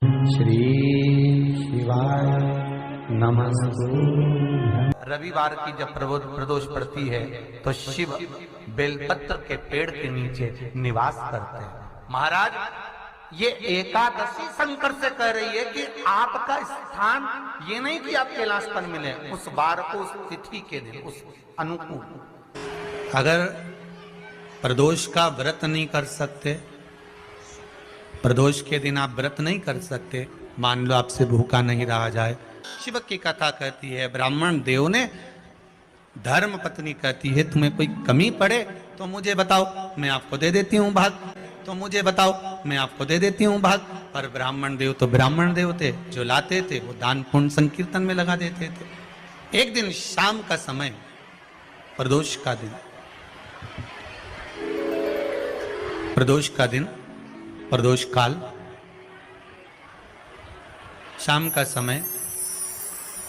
श्री शिवाय नमस्तु। रविवार की जब प्रदोष पड़ती है तो शिव बेलपत्र के पेड़ के नीचे निवास करते हैं। महाराज, ये एकादशी शंकर से कह रही है कि आपका स्थान ये नहीं कि आप कैलाश पर मिले, उस बार को, उस तिथि के दिन, उस अनुकूल। अगर प्रदोष का व्रत नहीं कर सकते, प्रदोष के दिन आप व्रत नहीं कर सकते, मान लो आपसे भूखा नहीं रहा जाए, शिव की कथा कहती है, ब्राह्मण देव ने धर्म पत्नी कहती है तुम्हें कोई कमी पड़े तो मुझे बताओ, मैं आपको दे देती हूँ भाग, तो मुझे बताओ, मैं आपको दे देती हूँ भाग। पर ब्राह्मण देव तो ब्राह्मण देव थे, जो लाते थे वो दान पुण्य संकीर्तन में लगा देते थे। एक दिन शाम का समय, प्रदोष का दिन, प्रदोष का दिन, प्रदोष काल, शाम का समय,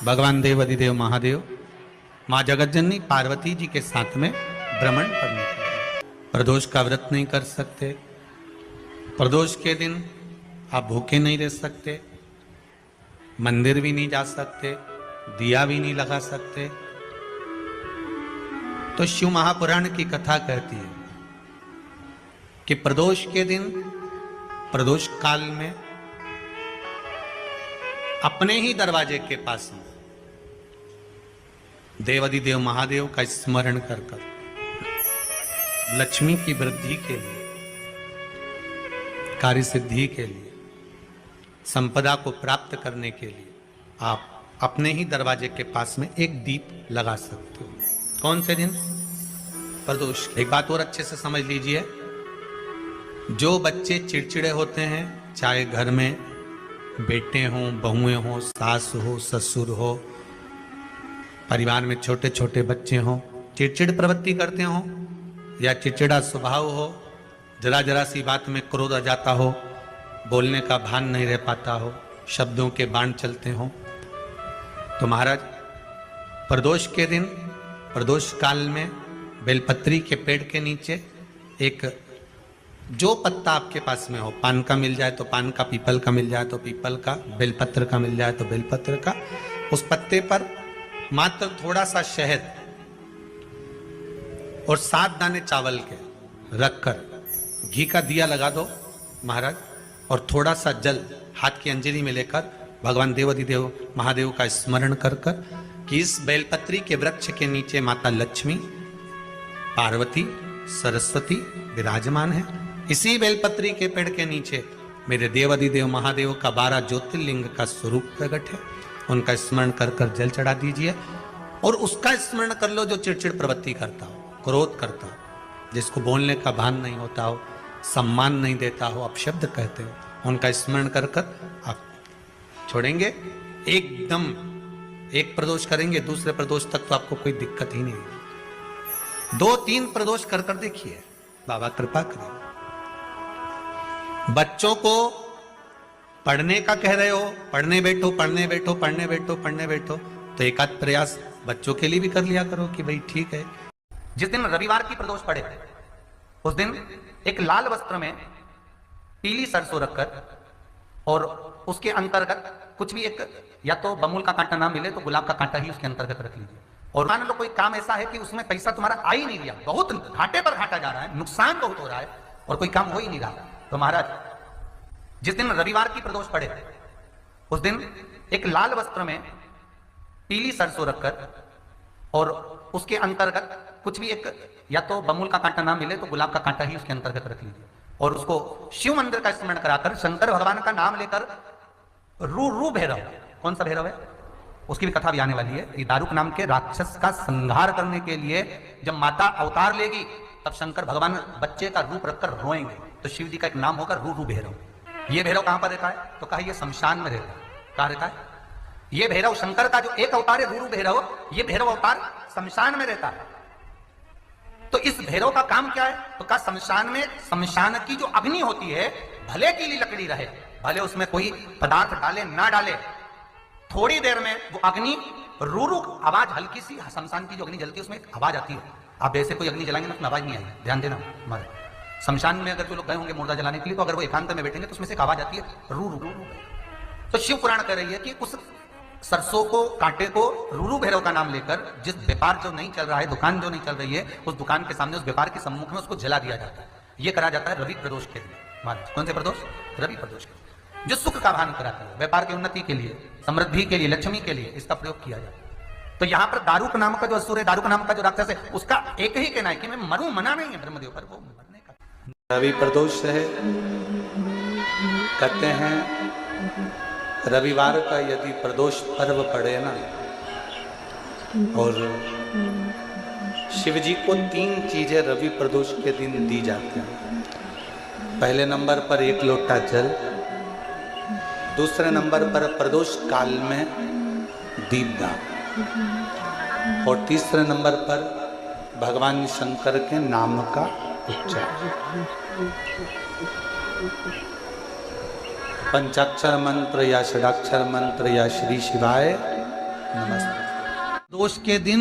भगवान देव अधिदेव महादेव माँ जगतजननी पार्वती जी के साथ में भ्रमण पर निकले। प्रदोष का व्रत नहीं कर सकते, प्रदोष के दिन आप भूखे नहीं रह सकते, मंदिर भी नहीं जा सकते, दिया भी नहीं लगा सकते। तो शिव महापुराण की कथा कहती है कि प्रदोष के दिन, प्रदोष काल में अपने ही दरवाजे के पास में देवाधिदेव महादेव का स्मरण कर लक्ष्मी की वृद्धि के लिए, कार्य सिद्धि के लिए, संपदा को प्राप्त करने के लिए आप अपने ही दरवाजे के पास में एक दीप लगा सकते हो। कौन से दिन? प्रदोष। एक बात और अच्छे से समझ लीजिए, जो बच्चे चिड़चिड़े होते हैं, चाहे घर में बेटे हों, बहुएं हों, सास हो, ससुर हो, परिवार में छोटे छोटे बच्चे हों, चिड़चिड़ प्रवृत्ति करते हों या चिड़चिड़ा स्वभाव हो, जरा जरा सी बात में क्रोध आ जाता हो, बोलने का भान नहीं रह पाता हो, शब्दों के बाण चलते हों, तो महाराज प्रदोष के दिन, प्रदोष काल में बेलपत्री के पेड़ के नीचे एक, जो पत्ता आपके पास में हो, पान का मिल जाए तो पान का, पीपल का मिल जाए तो पीपल का, बेलपत्र का मिल जाए तो बेलपत्र का, उस पत्ते पर मात्र थोड़ा सा शहद और 7 दाने चावल के रखकर घी का दिया लगा दो महाराज, और थोड़ा सा जल हाथ की अंजलि में लेकर भगवान देवाधिदेव महादेव का स्मरण कर कर कि इस बेलपत्री के वृक्ष के नीचे माता लक्ष्मी, पार्वती, सरस्वती विराजमान है। इसी बेलपत्री के पेड़ के नीचे मेरे देवाधिदेव महादेव का 12 ज्योतिर्लिंग का स्वरूप प्रकट है। उनका स्मरण कर कर जल चढ़ा दीजिए और उसका स्मरण कर लो जो चिड़चिड़ प्रवृत्ति करता हो, क्रोध करता हो, जिसको बोलने का भान नहीं होता हो, सम्मान नहीं देता हो, अपशब्द कहते हो, उनका स्मरण कर कर आप छोड़ेंगे। एकदम एक प्रदोष करेंगे, दूसरे प्रदोष तक तो आपको कोई दिक्कत ही नहीं। 2-3 प्रदोष कर कर देखिए, बाबा कृपा करें। बच्चों को पढ़ने का कह रहे हो, पढ़ने बैठो, पढ़ने बैठो, पढ़ने बैठो, पढ़ने बैठो, तो एक आध प्रयास बच्चों के लिए भी कर लिया करो कि भाई ठीक है। जिस दिन रविवार की प्रदोष पड़े उस दिन एक लाल वस्त्र में पीली सरसों रखकर और उसके अंतर्गत कुछ भी, एक या तो बमुल का कांटा ना मिले तो गुलाब का कांटा ही उसके अंतर्गत रख लीजिए। और मान लो कोई काम ऐसा है कि उसमें पैसा तुम्हारा आ ही नहीं रहा, बहुत घाटे पर घाटा जा रहा है, नुकसान बहुत हो रहा है और कोई काम हो ही नहीं रहा, तो महाराज जिस दिन रविवार की प्रदोष पड़े उस दिन एक लाल वस्त्र में पीली सरसों रखकर और उसके अंतर्गत कुछ भी, एक या तो बमुल का कांटा ना मिले तो गुलाब का कांटा ही उसके अंतर्गत रख लीजिए और उसको शिव मंदिर का स्मरण कराकर शंकर भगवान का नाम लेकर रू भैरव, कौन सा भैरव है उसकी भी कथा भी आने वाली है। ये दारुक नाम के राक्षस का संहार करने के लिए जब माता अवतार लेगी तब शंकर भगवान बच्चे का रूप रखकर रोएंगे, तो शिव जी का एक नाम होगा रू भैरव। ये भैरव कहां पर रहता है? तो कहा ये शमशान में रहता है। कहां रहता है ये भैरव? शंकर का जो एक अवतार है रू भैरव, ये भैरव अवतार शमशान में रहता है। तो इस भैरव का काम क्या है? तो कहा शमशान में, शमशान की जो अग्नि होती है भले की लकड़ी रहे, भले उसमें कोई पदार्थ डाले ना डाले, थोड़ी देर में वो अग्नि रू आवाज, हल्की सी शमशान की जो अग्नि जलती है उसमें आवाज आती है। आप ऐसे कोई अग्नि जलाएंगे ना उसमें आवाज नहीं आएगी, ध्यान देना। हमारे शमशान में अगर जो लोग गए होंगे मुर्दा जलाने के लिए, तो अगर वो एकांत में बैठेंगे तो उसमें से एक आवाज आती है रू रू रू। तो शिव पुराण कह रही है कि उस सरसों को, कांटे को रूरू भैरव का नाम लेकर जिस व्यापार जो नहीं चल रहा है, दुकान जो नहीं चल रही है, उस दुकान के सामने, उस व्यापार के सम्मुख में उसको जला दिया जाता है। यह करा जाता है रवि प्रदोष के लिए। महाराज कौन से प्रदोष? रवि प्रदोष के लिए, जो सुख का भान कराता है, व्यापार की उन्नति के लिए, समृद्धि के लिए, लक्ष्मी के लिए इसका प्रयोग किया जाता है। तो यहां पर दारूक नाम का जो असुर है, दारूक नाम का जो राक्षस है, उसका एक ही कहना है कि मैं मरूं, मना नहीं है ब्रह्मदेव पर, वो मरने का। रवि प्रदोष है, कहते हैं रविवार का यदि प्रदोष पर्व पड़े ना, और शिव जी को 3 चीजें रवि प्रदोष के दिन दी जाती हैं। पहले नंबर पर 1 लोटा जल, दूसरे नंबर पर प्रदोष काल में दीपदान, और तीसरे नंबर पर भगवान शंकर के नाम का उच्चारण। पंचाक्षर मंत्र या षडाक्षर मंत्र या श्री शिवाय नमस्ते। प्रदोष के दिन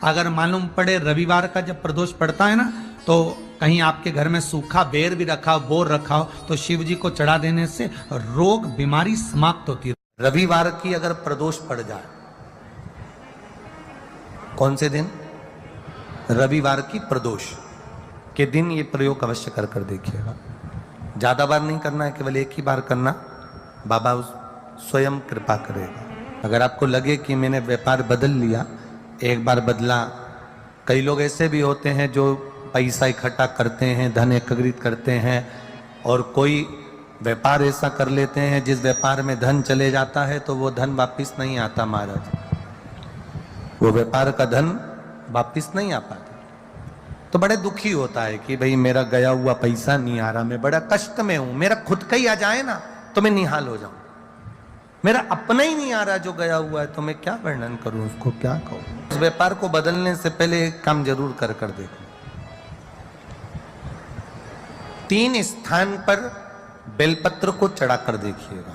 अगर मालूम पड़े रविवार का जब प्रदोष पड़ता है ना, तो कहीं आपके घर में सूखा बेर भी रखा हो, बोर रखा हो, तो शिव जी को चढ़ा देने से रोग बीमारी समाप्त होती है। रविवार की अगर प्रदोष पड़ जाए, कौन से दिन? रविवार की प्रदोष के दिन ये प्रयोग अवश्य कर देखिएगा। ज्यादा बार नहीं करना है, केवल एक ही बार करना, बाबा स्वयं कृपा करेगा। अगर आपको लगे कि मैंने व्यापार बदल लिया, एक बार बदला, कई लोग ऐसे भी होते हैं जो पैसा इकट्ठा करते हैं, धन एकत्रित करते हैं, और कोई व्यापार ऐसा कर लेते हैं जिस व्यापार में धन चले जाता है तो वो धन वापिस नहीं आता महाराज, वो व्यापार का धन वापिस नहीं आ पाता। तो बड़े दुखी होता है कि भाई मेरा गया हुआ पैसा नहीं आ रहा, मैं बड़ा कष्ट में हूं, मेरा खुद का ही आ जाए ना तो मैं निहाल हो जाऊं, मेरा अपना ही नहीं आ रहा जो गया हुआ है, तो मैं क्या वर्णन करूं, उसको क्या कहूं। उस व्यापार को बदलने से पहले एक काम जरूर कर देखो। 3 स्थान पर बेलपत्र को चढ़ा कर देखिएगा।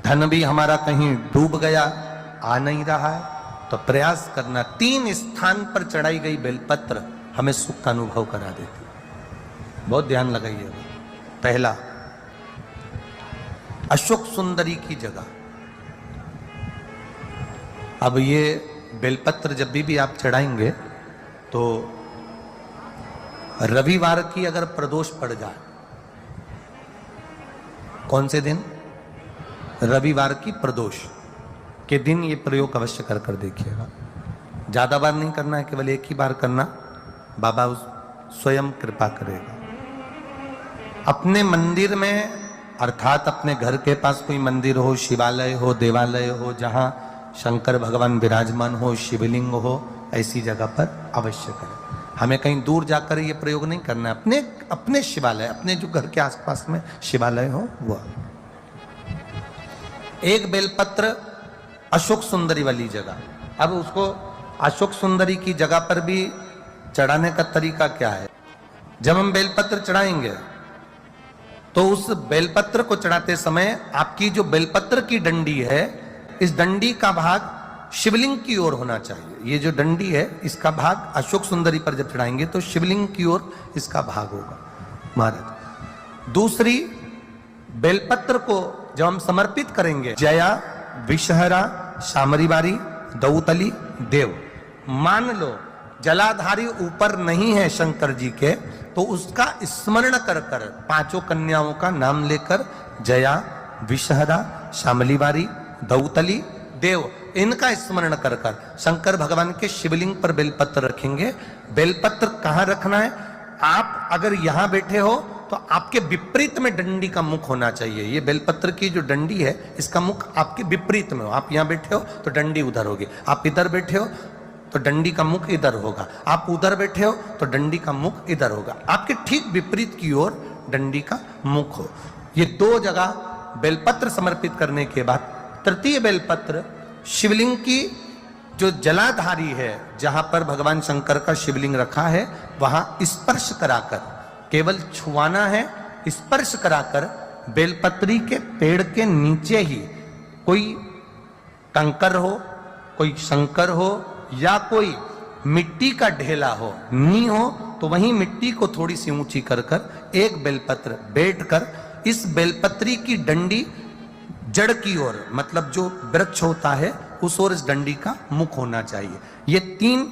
धन भी हमारा कहीं डूब गया, आ नहीं रहा है, तो प्रयास करना 3 स्थान पर चढ़ाई गई बेलपत्र हमें सुख का अनुभव करा देती है। बहुत ध्यान लगाइएगा। पहला, अशोक सुंदरी की जगह। अब ये बेलपत्र जब भी आप चढ़ाएंगे तो रविवार की अगर प्रदोष पड़ जाए, कौन से दिन? रविवार की प्रदोष के दिन ये प्रयोग अवश्य कर देखिएगा। ज्यादा बार नहीं करना है, केवल एक ही बार करना, बाबा स्वयं कृपा करेगा। अपने मंदिर में, अर्थात अपने घर के पास कोई मंदिर हो, शिवालय हो, देवालय हो, जहां शंकर भगवान विराजमान हो, शिवलिंग हो, ऐसी जगह पर अवश्य करें। हमें कहीं दूर जाकर ये प्रयोग नहीं करना है, अपने शिवालय, अपने जो घर के आसपास में शिवालय हो वो। एक बेलपत्र अशोक सुंदरी वाली जगह। अब उसको अशोक सुंदरी की जगह पर भी चढ़ाने का तरीका क्या है? जब हम बेलपत्र चढ़ाएंगे तो उस बेलपत्र को चढ़ाते समय आपकी जो बेलपत्र की डंडी है, इस डंडी का भाग शिवलिंग की ओर होना चाहिए। ये जो डंडी है, इसका भाग अशोक सुंदरी पर जब चढ़ाएंगे तो शिवलिंग की ओर इसका भाग होगा महाराज। दूसरी, बेलपत्र को जब हम समर्पित करेंगे, जया, विषहरा, शामरीवारी, दौतली, देव, मान लो जलाधारी ऊपर नहीं है शंकर जी के, तो उसका स्मरण कर 5 कन्याओं का नाम लेकर जया, विषहरा, शामलीवारी, दौतली, देव, इनका स्मरण कर शंकर भगवान के शिवलिंग पर बेलपत्र रखेंगे। बेलपत्र कहां रखना है? आप अगर यहां बैठे हो तो आपके विपरीत में डंडी का मुख होना चाहिए। ये बेलपत्र की जो डंडी है, इसका मुख आपके विपरीत में हो। आप यहां बैठे हो तो डंडी उधर होगी, आप इधर बैठे हो तो डंडी का मुख इधर होगा, आप उधर बैठे हो तो डंडी का मुख इधर होगा। आपके ठीक विपरीत की ओर डंडी का मुख हो। ये 2 जगह बेलपत्र समर्पित करने के बाद तृतीय बेलपत्र शिवलिंग की जो जलाधारी है, जहां पर भगवान शंकर का शिवलिंग रखा है, वहां स्पर्श कराकर, केवल छुआना है, स्पर्श कराकर बेलपत्री के पेड़ के नीचे ही कोई कंकर हो, कोई शंकर हो, या कोई मिट्टी का ढेला हो, नी हो, तो वहीं मिट्टी को थोड़ी सी ऊंची कर एक बेलपत्र बैठकर इस बेलपत्री की डंडी जड़ की ओर, मतलब जो वृक्ष होता है उस ओर इस डंडी का मुख होना चाहिए। ये 3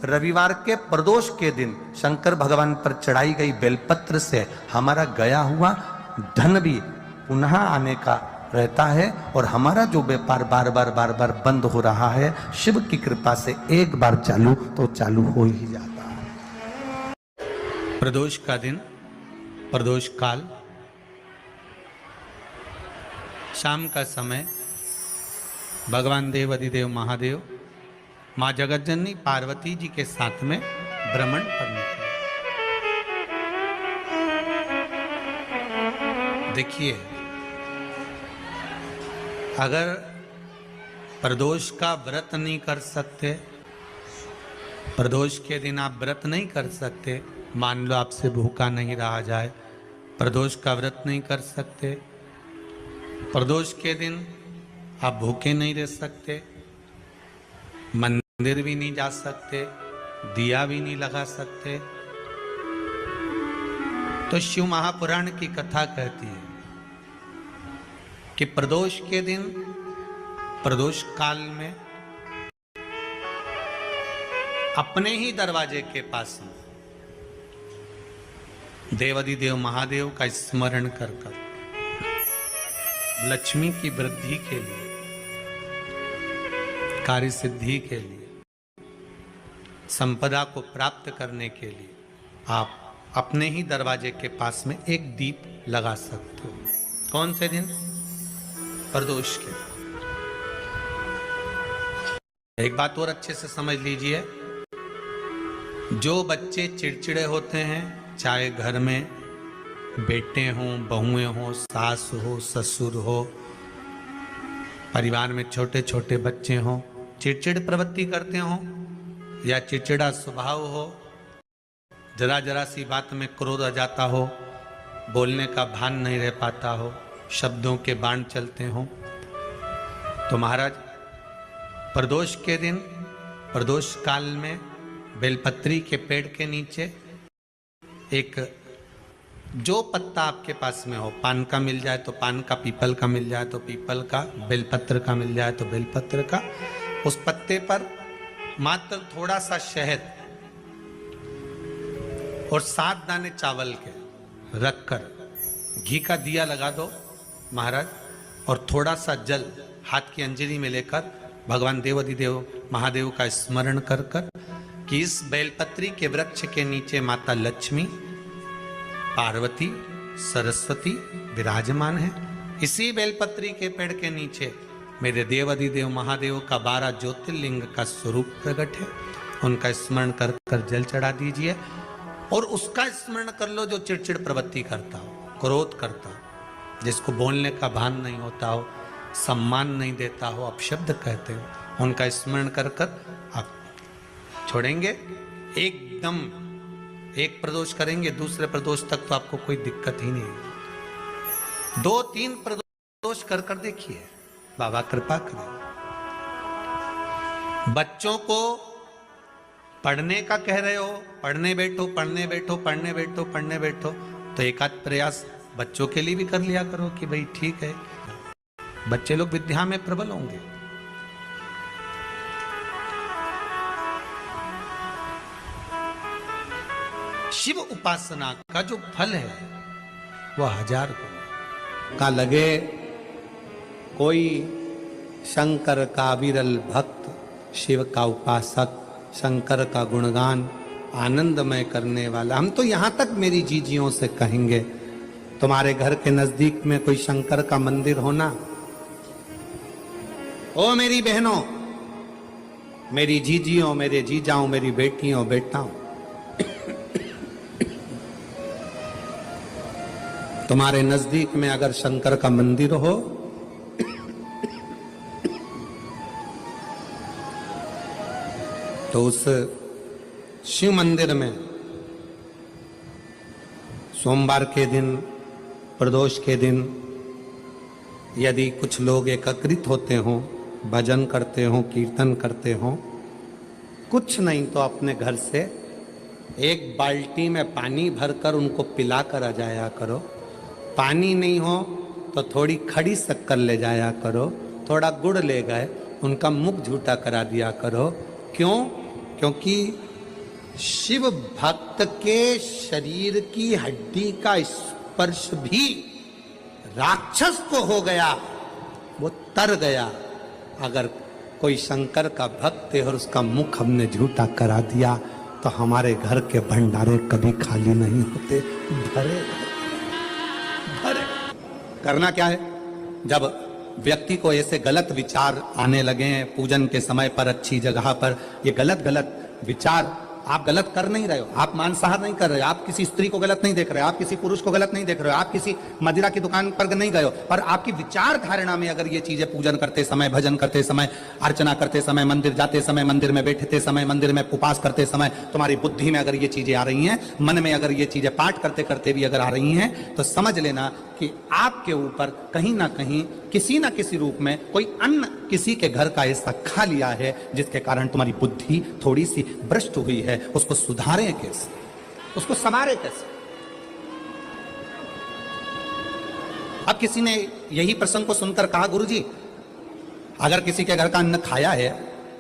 रविवार के प्रदोष के दिन शंकर भगवान पर चढ़ाई गई बेलपत्र से हमारा गया हुआ धन भी पुनः आने का रहता है, और हमारा जो व्यापार बार बार बंद हो रहा है, शिव की कृपा से एक बार चालू तो चालू हो ही जाता है। प्रदोष का दिन, प्रदोष काल, शाम का समय, भगवान देव अधिदेव महादेव माँ जगतजननी पार्वती जी के साथ में भ्रमण पर निकले। देखिए, अगर प्रदोष का व्रत नहीं कर सकते, प्रदोष के दिन आप व्रत नहीं कर सकते, मान लो आपसे भूखा नहीं रहा जाए, प्रदोष का व्रत नहीं कर सकते, प्रदोष के दिन आप भूखे नहीं रह सकते, मंदिर भी नहीं जा सकते, दिया भी नहीं लगा सकते, तो शिव महापुराण की कथा कहती है कि प्रदोष के दिन, प्रदोष काल में अपने ही दरवाजे के पास में देवाधिदेव महादेव का स्मरण कर कर लक्ष्मी की वृद्धि के लिए, कार्य सिद्धि के लिए, संपदा को प्राप्त करने के लिए आप अपने ही दरवाजे के पास में एक दीप लगा सकते हो। कौन से दिन? प्रदोष के। एक बात और अच्छे से समझ लीजिए, जो बच्चे चिड़चिड़े होते हैं, चाहे घर में बेटे हों, बहुएं हों, सास हो, ससुर हो, परिवार में छोटे छोटे बच्चे हों, चिड़चिड़ प्रवृत्ति करते हों या चिड़चिड़ा स्वभाव हो, जरा जरा सी बात में क्रोध आ जाता हो, बोलने का भान नहीं रह पाता हो, शब्दों के बाण चलते हों, तो महाराज प्रदोष के दिन, प्रदोष काल में बेलपत्री के पेड़ के नीचे एक जो पत्ता आपके पास में हो, पान का मिल जाए तो पान का, पीपल का मिल जाए तो पीपल का, बेलपत्र का मिल जाए तो बेलपत्र का, उस पत्ते पर मात्र थोड़ा सा शहद और 7 दाने चावल के रखकर घी का दिया लगा दो महाराज, और थोड़ा सा जल हाथ की अंजलि में लेकर भगवान देवाधिदेव महादेव का स्मरण कर कर कि इस बेलपत्री के वृक्ष के नीचे माता लक्ष्मी, पार्वती, सरस्वती विराजमान है, इसी बेलपत्री के पेड़ के नीचे मेरे देवाधिदेव महादेव का 12 ज्योतिर्लिंग का स्वरूप प्रकट है, उनका स्मरण कर कर जल चढ़ा दीजिए, और उसका स्मरण कर लो जो चिड़चिड़ प्रवृत्ति करता हो, क्रोध करता हो, जिसको बोलने का भान नहीं होता हो, सम्मान नहीं देता हो, अपशब्द कहते हो, उनका स्मरण कर कर आप छोड़ेंगे। एकदम एक प्रदोष करेंगे, दूसरे प्रदोष तक तो आपको कोई दिक्कत ही नहीं। 2-3 प्रदोष कर कर देखिए, बाबा कृपा करें। बच्चों को पढ़ने का कह रहे हो, पढ़ने बैठो, पढ़ने बैठो, पढ़ने बैठो, पढ़ने बैठो, तो एक आध प्रयास बच्चों के लिए भी कर लिया करो कि भाई ठीक है, बच्चे लोग विद्या में प्रबल होंगे। शिव उपासना का जो फल है वह 1000 गुना का लगे। कोई शंकर का विरल भक्त, शिव का उपासक, शंकर का गुणगान आनंदमय करने वाला, हम तो यहां तक मेरी जीजियों से कहेंगे, तुम्हारे घर के नजदीक में कोई शंकर का मंदिर होना, ओ मेरी बहनों, मेरी जीजियों, मेरे जीजाओं, मेरी बेटियों, बेटाओं, तुम्हारे नजदीक में अगर शंकर का मंदिर हो तो उस शिव मंदिर में सोमवार के दिन, प्रदोष के दिन यदि कुछ लोग एकत्रित होते हों, भजन करते हों, कीर्तन करते हों, कुछ नहीं तो अपने घर से एक बाल्टी में पानी भरकर उनको पिला कर आ जाया करो। पानी नहीं हो तो थोड़ी खड़ी शक्कर ले जाया करो, थोड़ा गुड़ ले गए, उनका मुख झूठा करा दिया करो। क्यों? क्योंकि शिव भक्त के शरीर की हड्डी का स्पर्श भी राक्षस को हो गया, वो तर गया। अगर कोई शंकर का भक्त है और उसका मुख हमने झूठा करा दिया तो हमारे घर के भंडारे कभी खाली नहीं होते, भरे भरे। करना क्या है? जब व्यक्ति को ऐसे गलत विचार आने लगे हैं पूजन के समय पर, अच्छी जगह पर, ये गलत विचार, आप गलत कर नहीं रहे हो, आप मांसाहार नहीं कर रहे हो, आप किसी स्त्री को गलत नहीं देख रहे हो, आप किसी पुरुष को गलत नहीं देख रहे हो, आप किसी मदिरा की दुकान पर नहीं गए हो, पर आपकी विचार धारणा में अगर ये चीजें पूजन करते समय, भजन करते समय, अर्चना करते समय, मंदिर जाते समय, मंदिर में बैठते समय, मंदिर में उपवास करते समय तुम्हारी बुद्धि में अगर ये चीजें आ रही हैं, मन में अगर ये चीजें पाठ करते करते भी अगर आ रही हैं, तो समझ लेना कि आपके ऊपर कहीं ना कहीं किसी ना किसी रूप में कोई अन्न किसी के घर का ऐसा खा लिया है जिसके कारण तुम्हारी बुद्धि थोड़ी सी भ्रष्ट हुई है। उसको सुधारें कैसे, उसको संवारें कैसे? अब किसी ने यही प्रसंग को सुनकर कहा, गुरुजी अगर किसी के घर का अन्न खाया है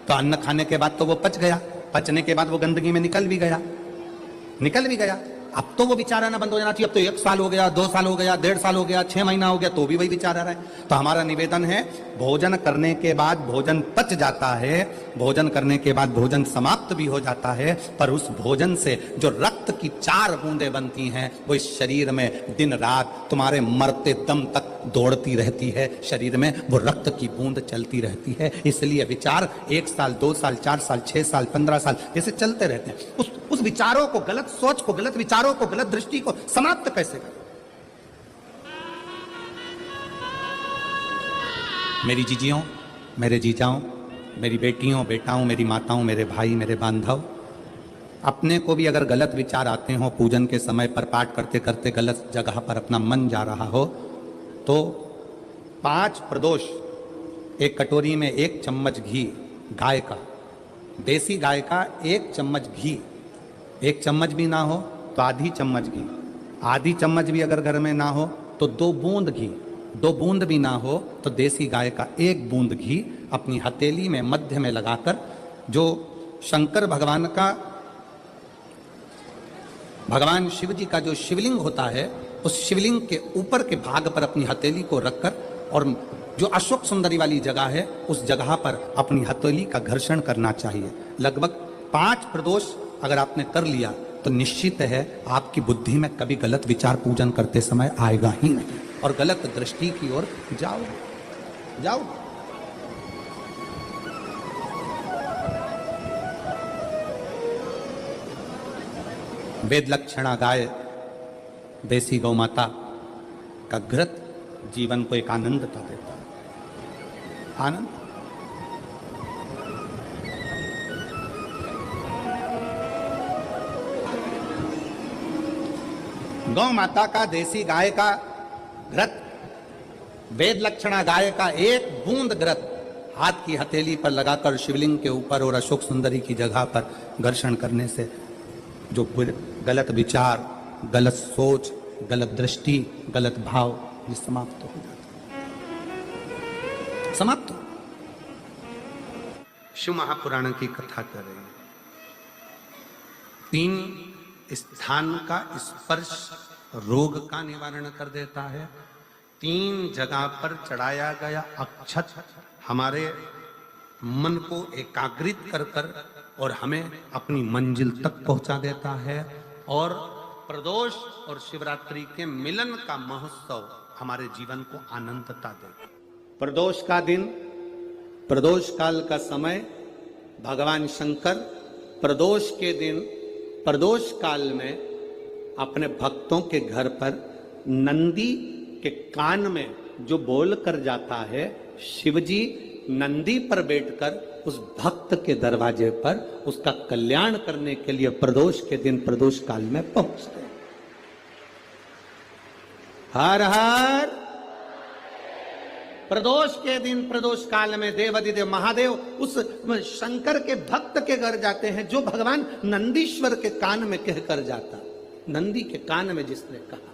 तो अन्न खाने के बाद तो वो पच गया, पचने के बाद वो गंदगी में निकल भी गया। अब तो वो विचार आना बंद हो जाना चाहिए। अब तो 1 साल हो गया, 2 साल हो गया, 1.5 साल हो गया, 6 महीना हो गया, तो भी वही विचार आ रहा है। तो हमारा निवेदन है, भोजन करने के बाद भोजन पच जाता है, भोजन करने के बाद भोजन समाप्त भी हो जाता है, पर उस भोजन से जो रक्त की 4 बूंदें बनती हैं वो इस शरीर में दिन रात तुम्हारे मरते दम तक दौड़ती रहती है, शरीर में वो रक्त की बूंद चलती रहती है। इसलिए विचार 1 साल, 2 साल, 4 साल, 6 साल, 15 साल जैसे चलते रहते हैं। उस विचारों को, गलत सोच को, गलत विचारों को, गलत दृष्टि को समाप्त कैसे करें? मेरी जीजियों, मेरे जीजाओं, मेरी बेटियों, बेटाओं, मेरी माताओं, मेरे भाई, मेरे बांधव, अपने को भी अगर गलत विचार आते हो, पूजन के समय पर पाठ करते करते गलत जगह पर अपना मन जा रहा हो, तो 5 प्रदोष, एक कटोरी में 1 चम्मच घी, गाय का, देसी गाय का 1 चम्मच घी, 1 चम्मच भी ना हो तो आधी चम्मच घी, आधी चम्मच भी अगर घर में ना हो तो 2 बूंद घी, 2 बूंद भी ना हो तो देसी गाय का 1 बूंद घी अपनी हथेली में मध्य में लगाकर, जो शंकर भगवान का, भगवान शिव जी का जो शिवलिंग होता है, उस शिवलिंग के ऊपर के भाग पर अपनी हथेली को रखकर, और जो अशोक सुंदरी वाली जगह है उस जगह पर अपनी हथेली का घर्षण करना चाहिए। लगभग 5 प्रदोष अगर आपने कर लिया तो निश्चित है आपकी बुद्धि में कभी गलत विचार पूजन करते समय आएगा ही नहीं, और गलत दृष्टि की ओर जाओ। वेद लक्षणा गाय, देसी गौ माता का घृत जीवन को एक आनंदता देता है, आनंद। गौ माता का, देसी गाय का घृत, वेद लक्षणा गाय का 1 बूंद घृत हाथ की हथेली पर लगाकर शिवलिंग के ऊपर और अशोक सुंदरी की जगह पर घर्षण करने से जो गलत विचार, गलत सोच, गलत दृष्टि, गलत भाव, ये समाप्त हो जाता है, समाप्त हो। शिव महापुराण की कथा कर रहे हैं। 3 स्थान का स्पर्श रोग का निवारण कर देता है। 3 जगह पर चढ़ाया गया अक्षत हमारे मन को एकाग्रित कर और हमें अपनी मंजिल तक पहुंचा देता है। और प्रदोष और शिवरात्रि के मिलन का महोत्सव हमारे जीवन को आनंदता देगा। प्रदोष का दिन, प्रदोष काल का समय, भगवान शंकर प्रदोष के दिन, प्रदोष काल में अपने भक्तों के घर पर नंदी के कान में जो बोल कर जाता है, शिवजी नंदी पर बैठकर उस भक्त के दरवाजे पर उसका कल्याण करने के लिए प्रदोष के दिन, प्रदोष काल में पहुंचते हैं। हर हर। प्रदोष के दिन, प्रदोष काल में देवाधिदेव महादेव उस शंकर के भक्त के घर जाते हैं जो भगवान नंदीश्वर के कान में कहकर जाता। नंदी के कान में जिसने कहा,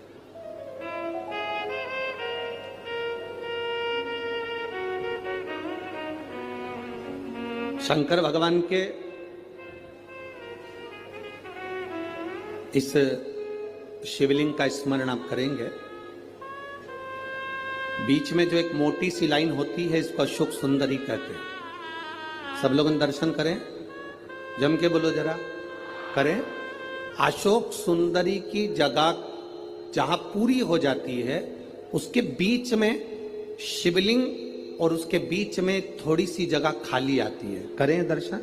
शंकर भगवान के इस शिवलिंग का स्मरण आप करेंगे। बीच में जो एक मोटी सी लाइन होती है इसको अशोक सुंदरी कहते हैं। सब लोग दर्शन करें, जम के बोलो जरा, करें। अशोक सुंदरी की जगह जहां पूरी हो जाती है उसके बीच में शिवलिंग और उसके बीच में थोड़ी सी जगह खाली आती है। करें दर्शन,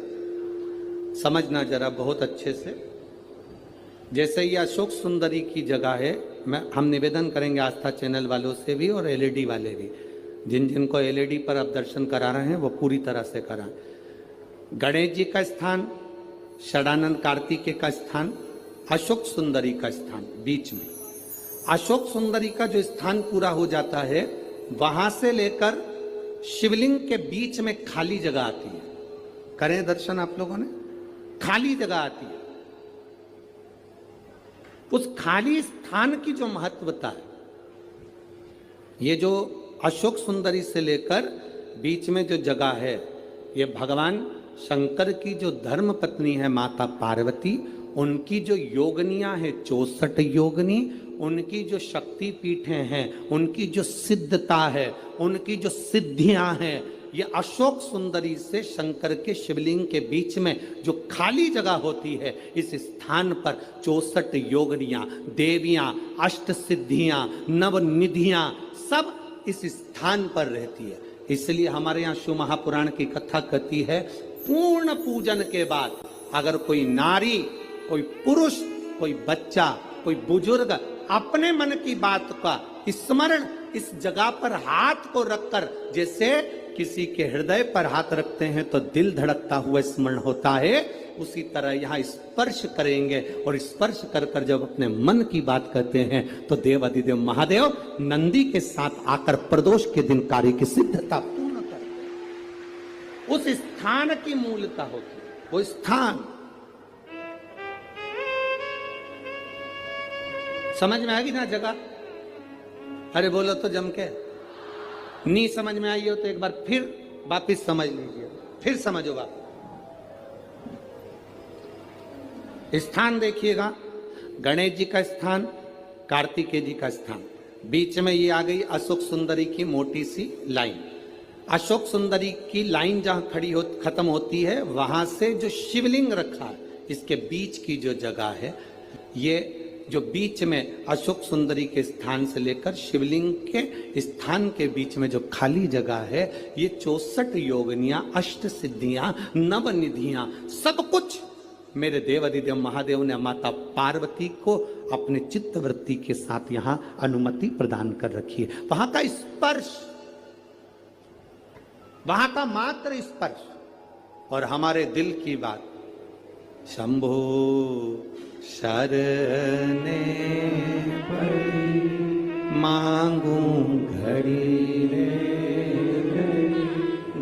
समझना जरा बहुत अच्छे से। जैसे ये अशोक सुंदरी की जगह है, हम निवेदन करेंगे आस्था चैनल वालों से भी और एलईडी वाले भी, जिन जिनको एलईडी पर आप दर्शन करा रहे हैं वो पूरी तरह से कराएं। गणेश जी का स्थान, षडानंद कार्तिकेय का स्थान, अशोक सुंदरी का स्थान बीच में। अशोक सुंदरी का जो स्थान पूरा हो जाता है वहां से लेकर शिवलिंग के बीच में खाली जगह आती है। करें दर्शन आप लोगों ने, खाली जगह आती है। उस खाली स्थान की जो महत्वता है, ये जो अशोक सुंदरी से लेकर बीच में जो जगह है, ये भगवान शंकर की जो धर्म पत्नी है माता पार्वती, उनकी जो योगनियां है 64 योगनी, उनकी जो शक्ति पीठें हैं, उनकी जो सिद्धता है, उनकी जो सिद्धियां हैं, ये अशोक सुंदरी से शंकर के शिवलिंग के बीच में जो खाली जगह होती है, इस स्थान पर 64 योगनियां, देवियां, अष्ट सिद्धियां, नवनिधियां सब इस स्थान पर रहती है। इसलिए हमारे यहाँ शिव महापुराण की कथा कहती है, पूर्ण पूजन के बाद अगर कोई नारी, कोई पुरुष, कोई बच्चा, कोई बुजुर्ग अपने मन की बात का स्मरण इस जगह पर हाथ को रखकर, जैसे किसी के हृदय पर हाथ रखते हैं तो दिल धड़कता हुआ स्मरण होता है, उसी तरह यहाँ स्पर्श करेंगे और स्पर्श कर कर जब अपने मन की बात कहते हैं तो देवाधिदेव महादेव नंदी के साथ आकर प्रदोष के दिन कार्य की सिद्धता पूर्ण करते। उस स्थान की मूलता होती है, वो स्थान। समझ में आएगी ना जगह? अरे बोलो तो जम के। नहीं समझ में आई हो तो एक बार फिर वापिस समझ लीजिए, फिर समझो वापिस। स्थान देखिएगा, गणेश जी का स्थान, कार्तिकेय जी का स्थान, बीच में ये आ गई अशोक सुंदरी की मोटी सी लाइन। अशोक सुंदरी की लाइन जहां खत्म होती है, वहां से जो शिवलिंग रखा है, इसके बीच की जो जगह है, ये जो बीच में अशोक सुंदरी के स्थान से लेकर शिवलिंग के स्थान के बीच में जो खाली जगह है, ये 64 योगनियां, अष्ट सिद्धियां, नवनिधियां, सब कुछ मेरे देवाधिदेव महादेव ने माता पार्वती को अपने चित्तवृत्ति के साथ यहां अनुमति प्रदान कर रखी है। वहां का स्पर्श, वहां का मात्र स्पर्श और हमारे दिल की बात, शंभो शरणे पड़ी मांगू घड़ी रे,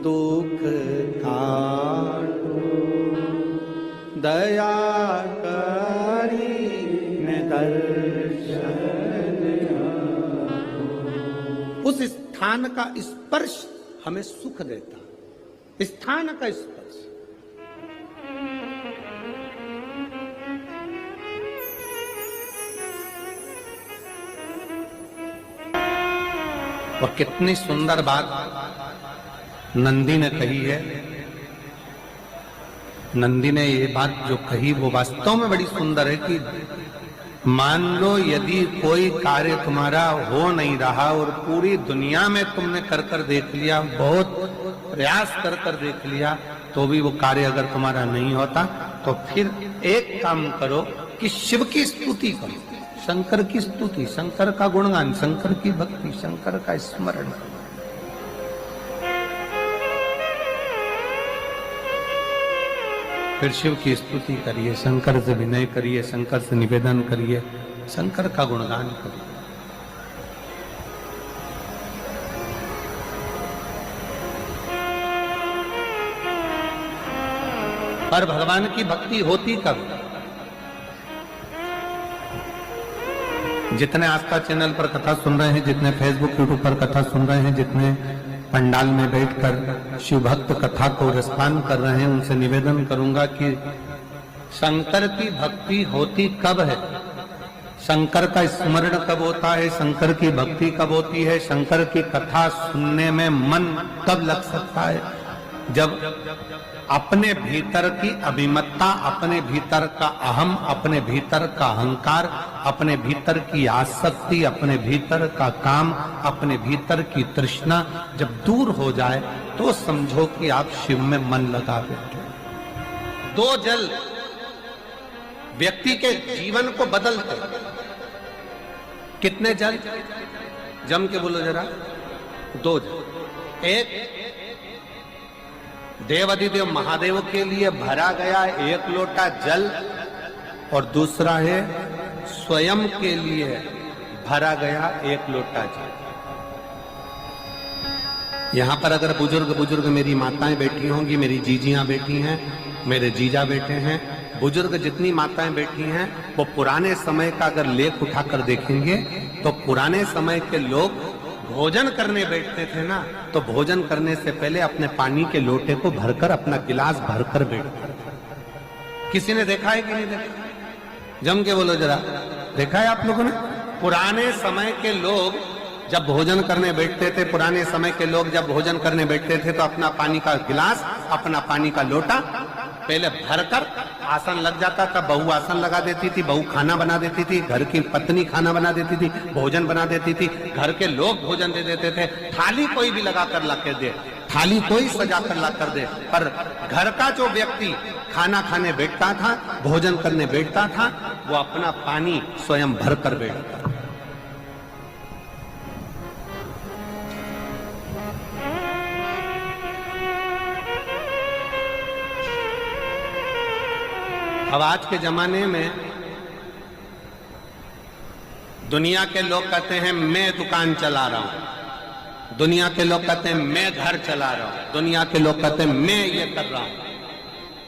दुख काटो दया करी ने दर्शन। उस स्थान का स्पर्श हमें सुख देता, स्थान का स्पर्श। और कितनी सुंदर बात नंदी ने कही है। नंदी ने ये बात जो कही वो वास्तव में बड़ी सुंदर है कि मान लो यदि कोई कार्य तुम्हारा हो नहीं रहा और पूरी दुनिया में तुमने कर कर देख लिया, बहुत प्रयास कर कर देख लिया, तो भी वो कार्य अगर तुम्हारा नहीं होता, तो फिर एक काम करो कि शिव की स्तुति करो, शंकर की स्तुति, शंकर का गुणगान, शंकर की भक्ति, शंकर का स्मरण। फिर शिव की स्तुति करिए, शंकर से विनय करिए, शंकर से निवेदन करिए, शंकर का गुणगान करिए। पर भगवान की भक्ति होती कब? जितने आस्था चैनल पर कथा सुन रहे हैं, जितने फेसबुक यूट्यूब पर कथा सुन रहे हैं, जितने पंडाल में बैठकर शिव भक्त कथा को रसपान कर रहे हैं, उनसे निवेदन करूंगा कि शंकर की भक्ति होती कब है, शंकर का स्मरण कब होता है, शंकर की भक्ति कब होती है, शंकर की कथा सुनने में मन कब लग सकता है, जब अपने भीतर की अभिमत्ता, अपने भीतर का अहम, अपने भीतर का अहंकार, अपने भीतर की आसक्ति, अपने भीतर का काम, अपने भीतर की तृष्णा जब दूर हो जाए तो समझो कि आप शिव में मन लगा बैठे। दो जल व्यक्ति के जीवन को बदलते। कितने जल? जम के बोलो जरा। दो जल। एक देवाधिदेव महादेव के लिए भरा गया एक लोटा जल और दूसरा है स्वयं के लिए भरा गया एक लोटा जल। यहां पर अगर बुजुर्ग मेरी माताएं बैठी होंगी, मेरी जीजियां बैठी हैं, मेरे जीजा बैठे हैं, बुजुर्ग जितनी माताएं बैठी हैं वो पुराने समय का अगर लेख उठाकर देखेंगे तो पुराने समय के लोग भोजन करने बैठते थे ना, तो भोजन करने से पहले अपने पानी के लोटे को भरकर, अपना गिलास भरकर बैठते थे। किसी ने देखा है कि नहीं देखा? जम के बोलो जरा, देखा है आप लोगों ने? पुराने समय के लोग जब भोजन करने बैठते थे, पुराने समय के लोग जब भोजन करने बैठते थे तो अपना पानी का गिलास, अपना पानी का लोटा पहले भरकर आसन लग जाता था। बहू आसन लगा देती थी, बहू खाना बना देती थी, घर की पत्नी खाना बना देती थी, भोजन बना देती थी, घर के लोग भोजन दे देते थे। थाली कोई भी लगा कर ला कर दे, थाली कोई सजा कर ला कर दे, पर घर का जो व्यक्ति खाना खाने बैठता था, भोजन करने बैठता था, वो अपना पानी स्वयं भर कर बैठता था। अब आज के जमाने में दुनिया के लोग कहते हैं मैं दुकान चला रहा हूं, दुनिया के लोग कहते हैं मैं घर चला रहा हूं, दुनिया के लोग कहते हैं मैं ये कर रहा हूं।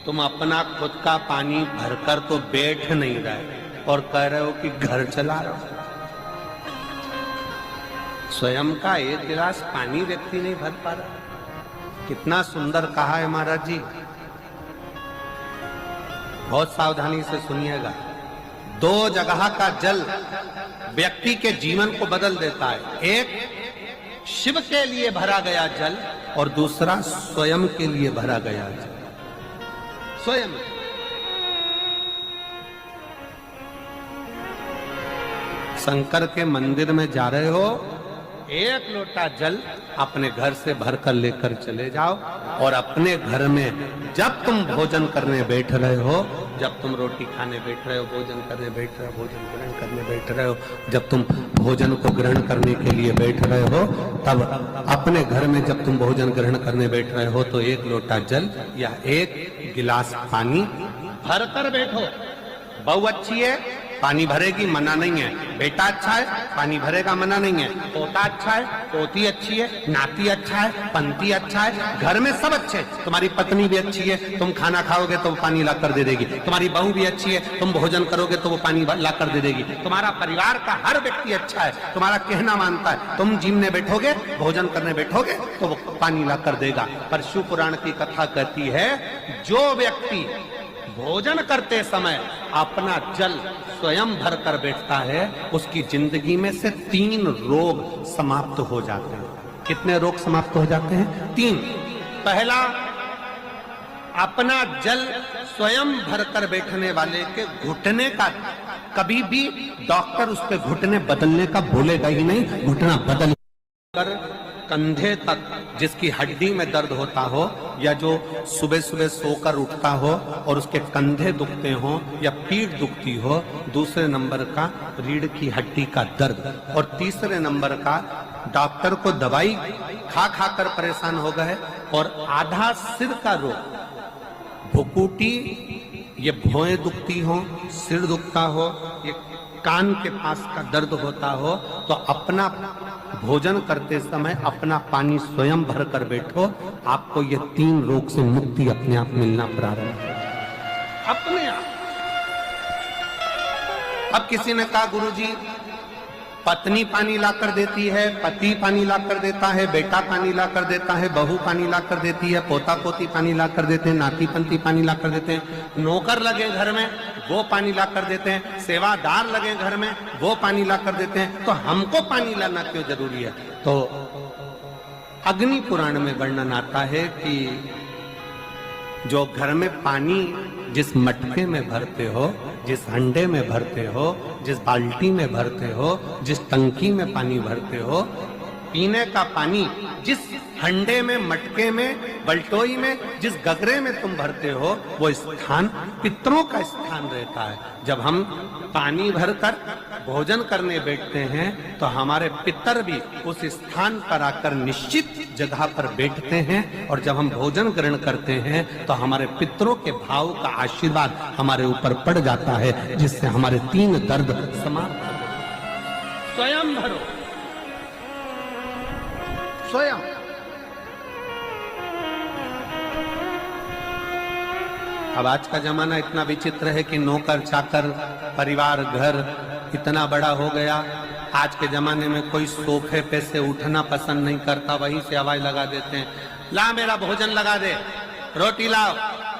तुम अपना खुद का पानी भरकर तो बैठ नहीं रहे और कह रहे हो कि घर चला रहा हूं। स्वयं का एक गिलास पानी व्यक्ति नहीं भर पा रहा। कितना सुंदर कहा है महाराज जी। बहुत सावधानी से सुनिएगा। दो जगह का जल व्यक्ति के जीवन को बदल देता है। एक शिव के लिए भरा गया जल और दूसरा स्वयं के लिए भरा गया जल। स्वयं शंकर के मंदिर में जा रहे हो, एक लोटा जल अपने घर से भरकर लेकर चले जाओ और अपने घर में जब तुम भोजन करने बैठ रहे हो, जब तुम रोटी खाने बैठ रहे हो, भोजन करने बैठ रहे हो, भोजन ग्रहण करने बैठ रहे हो, जब तुम भोजन को ग्रहण करने के लिए बैठ रहे हो, तब अपने घर में जब तुम भोजन ग्रहण करने बैठ रहे हो तो एक लोटा जल या एक गिलास पानी भरकर बैठो। बहू अच्छी है, पानी भरेगी, मना नहीं है। बेटा अच्छा है, पानी भरेगा, मना नहीं है। पोता अच्छा है, पोती अच्छी है, नाती अच्छा है, पंती अच्छा है, घर में सब अच्छे। तुम्हारी पत्नी भी अच्छी है, तुम खाना खाओगे तो वो पानी ला कर दे देगी। तुम्हारी बहू भी अच्छी है, तुम भोजन करोगे तो वो पानी ला कर दे देगी। तुम्हारा परिवार का हर व्यक्ति अच्छा है, तुम्हारा कहना मानता है। तुम जिमने बैठोगे, भोजन करने बैठोगे तो वो पानी ला कर देगा। पर शिव पुराण की कथा कहती है, जो व्यक्ति भोजन करते समय अपना जल स्वयं भर कर बैठता है, उसकी जिंदगी में से 3 रोग समाप्त हो जाते हैं। कितने रोग समाप्त हो जाते हैं? 3। पहला, अपना जल स्वयं भरकर बैठने वाले के घुटने का कभी भी डॉक्टर उस पे घुटने बदलने का बोलेगा ही नहीं। घुटना बदल कर कंधे तक जिसकी हड्डी में दर्द होता हो, या जो सुबह सुबह सोकर उठता हो और उसके कंधे दुखते हो या पीठ दुखती हो। दूसरे नंबर का रीढ़ की हड्डी का दर्द। और तीसरे नंबर का डॉक्टर को दवाई खा खा कर परेशान हो गए। और आधा सिर का रोग, भुकुटी, ये भौएं दुखती हो, सिर दुखता हो, ये कान के पास का दर्द होता हो, तो अपना भोजन करते समय अपना पानी स्वयं भर कर बैठो। आपको ये 3 रोग से मुक्ति अपने आप मिलना प्रारंभ हो, अपने आप। अब किसी ने कहा, गुरुजी पत्नी पानी ला कर देती है, पति पानी ला कर देता है, बेटा पानी ला कर देता है, बहू पानी ला कर देती है, पोता पोती पानी ला कर देते हैं, नाती पंती पानी ला कर देते हैं, नौकर लगे घर में वो पानी ला कर देते हैं, सेवादार लगे घर में वो पानी ला कर देते हैं। तो हमको पानी लाना क्यों जरूरी है? तो अग्नि पुराण में वर्णन आता है कि जो घर में पानी जिस मटके में भरते हो, जिस हंडे में भरते हो, जिस बाल्टी में भरते हो, जिस टंकी में पानी भरते हो, पीने का पानी जिस हंडे में, मटके में, बल्टोई में, जिस गगरे में तुम भरते हो, वो स्थान पितरों का स्थान रहता है। जब हम पानी भरकर भोजन करने बैठते हैं तो हमारे पितर भी उस स्थान पर आकर निश्चित जगह पर बैठते हैं, और जब हम भोजन ग्रहण करते हैं तो हमारे पितरों के भाव का आशीर्वाद हमारे ऊपर पड़ जाता है, जिससे हमारे 3 दर्द समाप्त हो जाते। स्वयं भरो, स्वयं। अब आज का जमाना इतना विचित्र है कि नौकर चाकर, परिवार, घर इतना बड़ा हो गया। आज के जमाने में कोई सोफे पे से उठना पसंद नहीं करता, वहीं से आवाज लगा देते हैं, ला मेरा भोजन लगा दे, रोटी लाओ।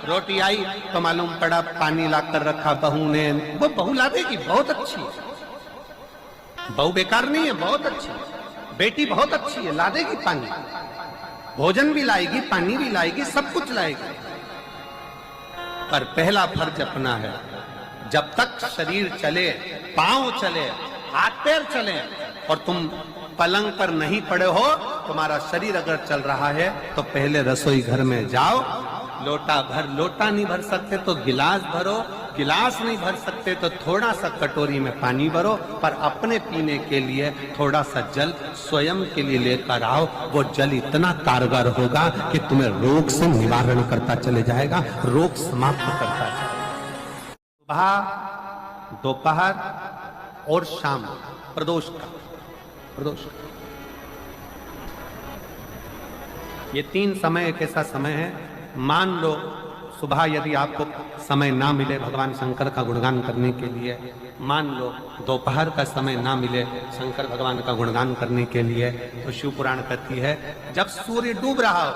रोटी आई तो मालूम पड़ा पानी ला कर रखा बहू ने। वो बहू ला देगी, बहुत अच्छी है, बहू बेकार नहीं है, बहुत अच्छी है, बेटी बहुत अच्छी है, ला देगी पानी, भोजन भी लाएगी, पानी भी लाएगी, सब कुछ लाएगी। पर पहला फर्ज अपना है, जब तक शरीर चले, पांव चले, हाथ पैर चले और तुम पलंग पर नहीं पड़े हो, तुम्हारा शरीर अगर चल रहा है तो पहले रसोई घर में जाओ, लोटा भर, लोटा नहीं भर सकते तो गिलास भरो, गिलास नहीं भर सकते तो थोड़ा सा कटोरी में पानी भरो, पर अपने पीने के लिए थोड़ा सा जल स्वयं के लिए लेकर आओ। वो जल इतना कारगर होगा कि तुम्हें रोग से निवारण करता चले जाएगा, रोग समाप्त करता जाएगा। सुबह, दोपहर और शाम प्रदोष का, प्रदोष ये 3 समय एक ऐसा समय है, मान लो सुबह यदि आपको समय ना मिले भगवान शंकर का गुणगान करने के लिए, मान लो दोपहर का समय ना मिले शंकर भगवान का गुणगान करने के लिए, तो शिव पुराण कहती है जब सूर्य डूब रहा हो,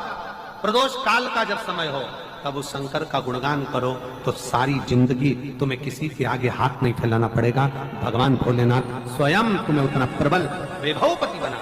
प्रदोष काल का जब समय हो, तब उस शंकर का गुणगान करो तो सारी जिंदगी तुम्हें किसी के आगे हाथ नहीं फैलाना पड़ेगा। भगवान भोलेनाथ स्वयं तुम्हें उतना प्रबल वैभवपति बना